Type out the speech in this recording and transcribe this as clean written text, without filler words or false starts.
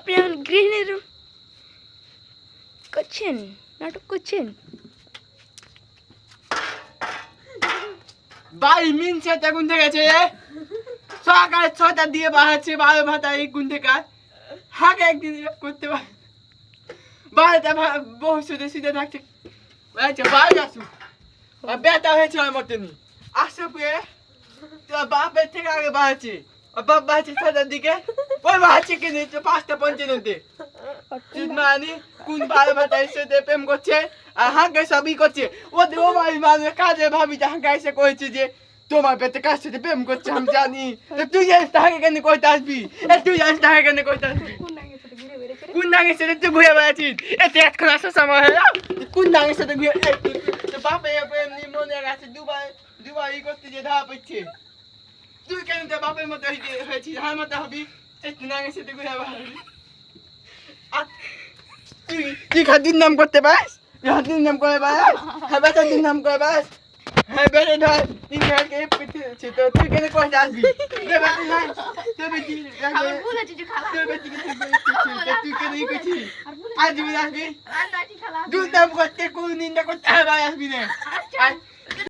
আপনি এখন গৃহিণীর করছেন, নাটক করছেন। ভাই মিনছে তা কোন থেকে গেছে সকাল 6টা দিয়ে বাহাচ্ছে 12 ভাতা এই কোন থেকে হাকে একদিন করতে পারে বাড়িতে বহু শুধু শুধু থাকছে আচ্ছা বাড়ি আসু বেটা হয়েছে আমার মতনই আসো পেয়ে তোর বাপের থেকে আগে বাহাচ্ছে বাপ বাহাচ্ছে 6টার দিকে ওই বাহাচ্ছে কিনে 5টা 55 মানে কোন 12 ভাতার সাথে প্রেম করছে আর হাঁকে সবই করছে ওদের ও ভাই মানে কাজে ভাবি যে হাঁকে এসে কয়েছে যে তোমার পেটে কার সাথে প্রেম করছে আমি জানি তুই জানিস তাকে কেন কইতে আসবি তুই জানিস তাকে কেন কইতে আসবি কোন নাঙের সাথে তুই ঘুরে বেড়াচ্ছিস এতে এখন আসার সময় হলো কোন নাঙের সাথে ঘুরে বাপে এমনি মনে আছে দুবার ই করতে যে ধরা পড়ছে তুই কেন তোর বাপের মতো হয়েছিস আমার মতো হবি একটু নাঙের সাথে ঘুরে বেড়াবি তুই খাদ্যের নাম করতে পারিস খাদ্যের নাম করে পারিস হ্যাঁ বেটার নাম করে পারিস হ্যাঁ বেটে ধর তিন ঘাটকে পিছিয়েছে তো তুই কেন কষ্ট আসবি তুই বেটি তুই বেটিকে তুই কেন ই করছিস আজ আসবি দুধ নাম করতে কোন নিন্দা করতে আসবি না